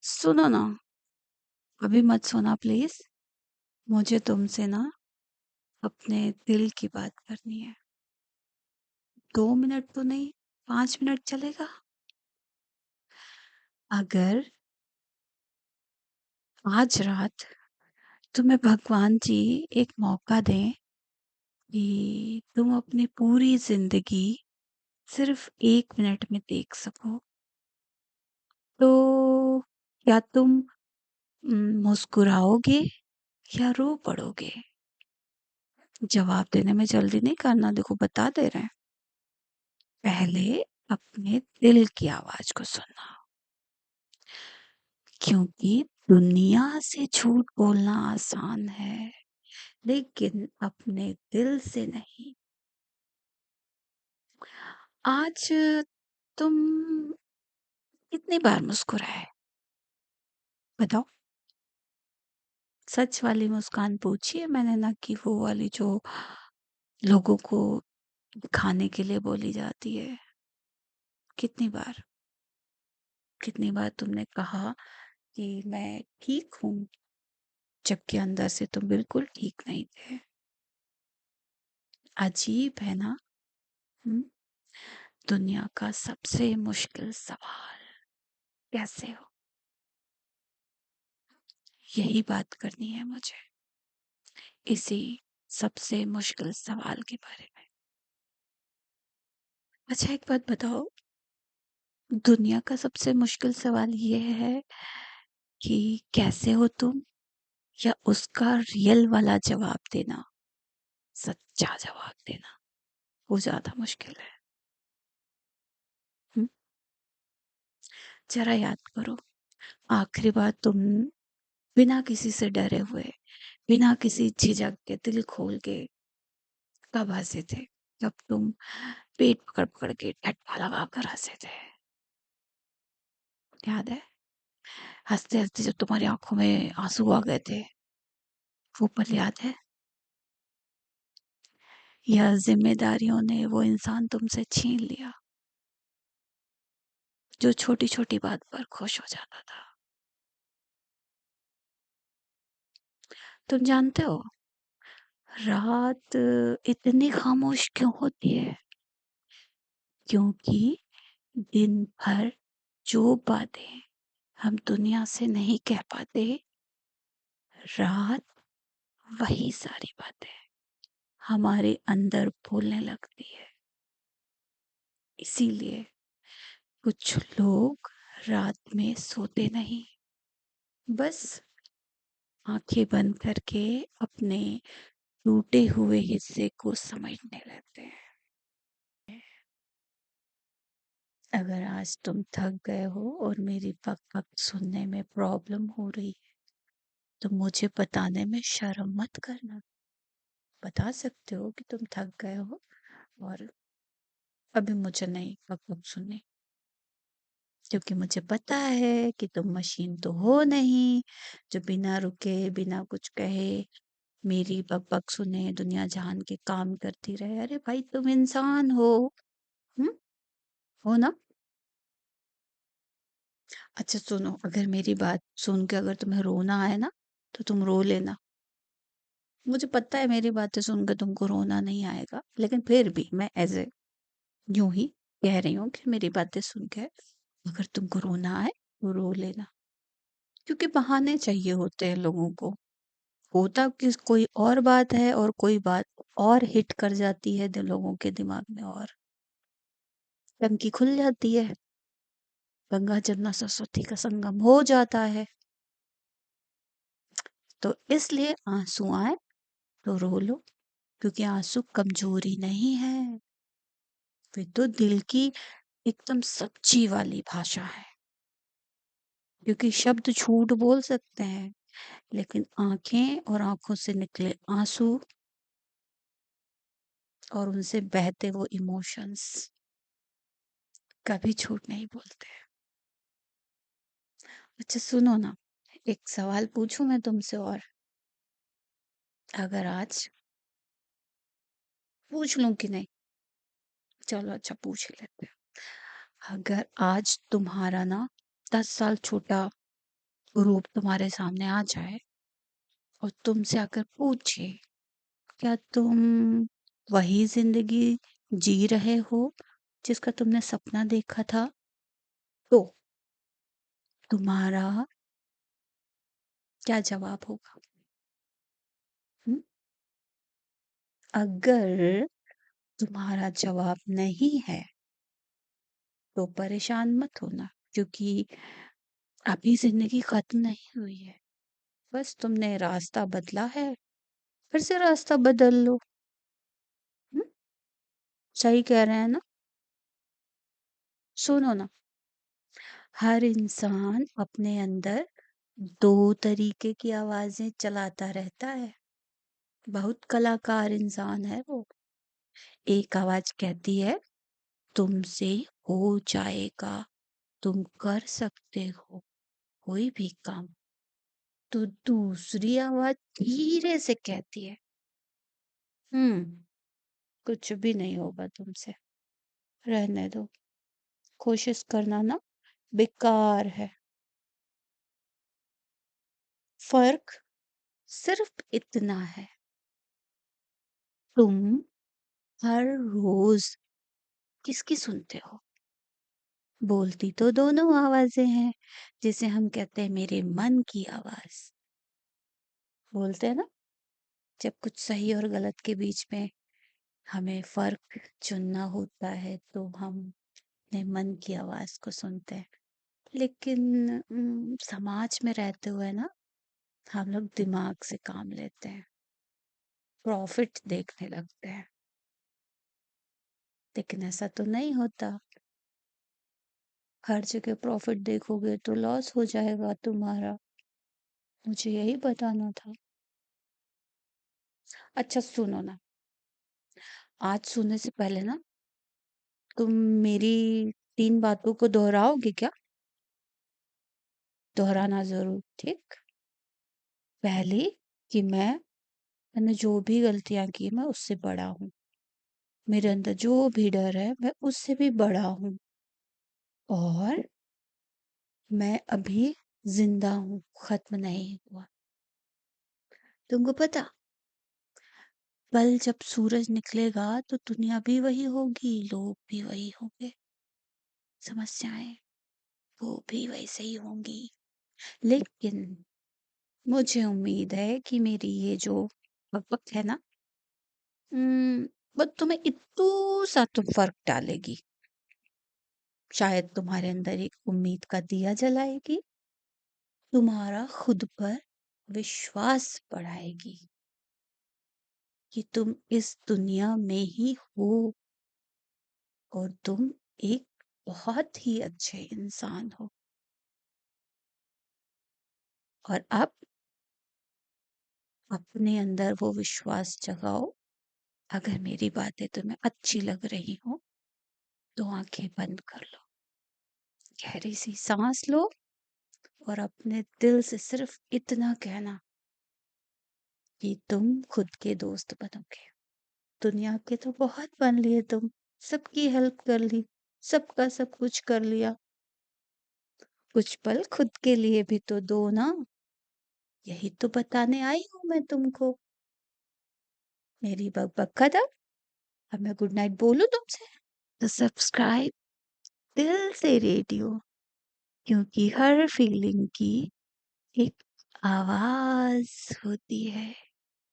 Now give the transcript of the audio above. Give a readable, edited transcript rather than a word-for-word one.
सुनो ना। अभी मत सोना प्लीज। मुझे तुमसे ना अपने दिल की बात करनी है। 2 मिनट तो नहीं, 5 मिनट चलेगा? अगर आज रात तुम्हें भगवान जी एक मौका दें कि तुम अपनी पूरी जिंदगी सिर्फ 1 मिनट में देख सको, तो क्या तुम मुस्कुराओगे या रो पड़ोगे? जवाब देने में जल्दी नहीं करना, देखो बता दे रहे हैं। पहले अपने दिल की आवाज को सुनना, क्योंकि दुनिया से झूठ बोलना आसान है, लेकिन अपने दिल से नहीं। आज तुम कितनी बार मुस्कुराए? बताओ। सच वाली मुस्कान पूछी है मैंने, ना कि वो वाली जो लोगों को दिखाने के लिए बोली जाती है। कितनी बार, कितनी बार तुमने कहा कि मैं ठीक हूं, जबकि अंदर से तुम बिल्कुल ठीक नहीं थे? अजीब है ना? हम्म? दुनिया का सबसे मुश्किल सवाल, कैसे हो? यही बात करनी है मुझे, इसी सबसे मुश्किल सवाल के बारे में। अच्छा एक बात बताओ, दुनिया का सबसे मुश्किल सवाल ये है कि कैसे हो तुम, या उसका रियल वाला जवाब देना, सच्चा जवाब देना, वो ज्यादा मुश्किल है। हम्म? जरा याद करो, आखिरी बार तुम बिना किसी से डरे हुए, बिना किसी झिझक के, दिल खोल के कब हंसे थे? जब तुम पेट पकड़ पकड़ के ठट्ठा लगा कर हंसे थे, याद है? हंसते हंसते जब तुम्हारी आंखों में आंसू आ गए थे, वो पल याद है? या जिम्मेदारियों ने वो इंसान तुमसे छीन लिया जो छोटी छोटी बात पर खुश हो जाता था? तुम जानते हो, रात इतनी खामोश क्यों होती है? क्योंकि दिन भर जो बातें हम दुनिया से नहीं कह पाते, रात वही सारी बातें हमारे अंदर बोलने लगती है। इसीलिए कुछ लोग रात में सोते नहीं, बस आंखें बंद करके अपने टूटे हुए हिस्से को समझने लगते हैं। अगर आज तुम थक गए हो और मेरी बक बक सुनने में प्रॉब्लम हो रही है, तो मुझे बताने में शर्म मत करना। बता सकते हो कि तुम थक गए हो और अभी मुझे नहीं बक बक सुननी, क्योंकि मुझे पता है कि तुम मशीन तो हो नहीं जो बिना रुके बिना कुछ कहे मेरी बक बक सुने, दुनिया जहान के काम करती रहे। अरे भाई, तुम इंसान हो। हम्म? हो ना? अच्छा सुनो, अगर मेरी बात सुन के अगर तुम्हें रोना आए ना, तो तुम रो लेना। मुझे पता है मेरी बातें सुनकर तुमको रोना नहीं आएगा, लेकिन फिर भी मैं एज ए यूं ही कह रही हूँ कि मेरी बातें सुन के अगर तुमको रोना आए तो रो लेना, क्योंकि बहाने चाहिए होते हैं लोगों को। होता किस कोई और बात है, और कोई बात और हिट कर जाती है लोगों के दिमाग में, और टंकी खुल जाती है, गंगा जमुना सरस्वती का संगम हो जाता है। तो इसलिए आंसू आए तो रो लो, क्योंकि आंसू कमजोरी नहीं है, वे तो दिल की एकदम सच्ची वाली भाषा है। क्योंकि शब्द झूठ बोल सकते हैं, लेकिन आंखें और आंखों से निकले आंसू और उनसे बहते वो इमोशंस कभी झूठ नहीं बोलते। अच्छा सुनो ना, एक सवाल पूछूं मैं तुमसे और? अगर आज पूछ लूं कि नहीं? चलो अच्छा पूछ ही लेते हैं। अगर आज तुम्हारा ना 10 साल छोटा रूप तुम्हारे सामने आ जाए और तुमसे आकर पूछे, क्या तुम वही जिंदगी जी रहे हो जिसका तुमने सपना देखा था? तो तुम्हारा क्या जवाब होगा? हुँ? अगर तुम्हारा जवाब नहीं है, तो परेशान मत होना, क्योंकि अभी ज़िंदगी खत्म नहीं हुई है। बस तुमने रास्ता बदला है, फिर से रास्ता बदल लो। हुँ? सही कह रहे हैं ना? सुनो ना, हर इंसान अपने अंदर 2 तरीके की आवाज़ें चलाता रहता है। बहुत कलाकार इंसान है वो। एक आवाज़ कहती है, तुमसे हो जाएगा, तुम कर सकते हो कोई भी काम। तो दूसरी आवाज़ धीरे से कहती है, कुछ भी नहीं होगा तुमसे, रहने दो, कोशिश करना ना बेकार है। फ़र्क सिर्फ़ इतना है, तुम हर रोज़ किसकी सुनते हो? बोलती तो दोनों आवाज़ें हैं, जिसे हम कहते हैं मेरे मन की आवाज़। बोलते हैं ना, जब कुछ सही और गलत के बीच में हमें फ़र्क चुनना होता है, तो हम अपने मन की आवाज़ को सुनते हैं। लेकिन समाज में रहते हुए ना, हम लोग दिमाग से काम लेते हैं, प्रॉफ़िट देखने लगते हैं। लेकिन ऐसा तो नहीं होता। हर जगह प्रॉफ़िट देखोगे तो लॉस हो जाएगा तुम्हारा। मुझे यही बताना था। अच्छा सुनो ना, आज सोने से पहले ना तुम मेरी 3 बातों को दोहराओगे क्या? दोहराना ज़रूर, ठीक? पहली, कि मैंने जो भी गलतियाँ की मैं उससे बड़ा हूँ। मेरे अंदर जो भी डर है मैं उससे भी बड़ा हूँ। और मैं अभी ज़िंदा हूँ, ख़त्म नहीं हुआ। तुमको पता, कल जब सूरज निकलेगा तो दुनिया भी वही होगी, लोग भी वही होंगे, समस्याएँ वो भी वैसे ही होंगी। लेकिन मुझे उम्मीद है कि मेरी ये जो वक़्त है ना, वो तुम्हें इतू-सा तो फ़र्क डालेगी। शायद तुम्हारे अंदर एक उम्मीद का दिया जलाएगी, तुम्हारा खुद पर विश्वास बढ़ाएगी कि तुम इस दुनिया में ही हो और तुम एक बहुत ही अच्छे इंसान हो। और अब अपने अंदर वो विश्वास जगाओ। अगर मेरी बातें तुम्हें अच्छी लग रही हो, तो आँखें बंद कर लो, गहरी सी साँस लो और अपने दिल से सिर्फ़ इतना कहना कि तुम खुद के दोस्त बनोगे। दुनिया के तो बहुत बन लिए तुम, सबकी हेल्प कर ली, सबका सब कुछ कर लिया। कुछ पल खुद के लिए भी तो दो ना, यही तो बताने आई हूँ मैं तुमको। मेरी बक-बक खत्म, अब मैं गुड नाइट बोलूँ तुमसे? तो सब्सक्राइब दिल से रेडियो, क्योंकि हर फीलिंग की एक आवाज़ होती है।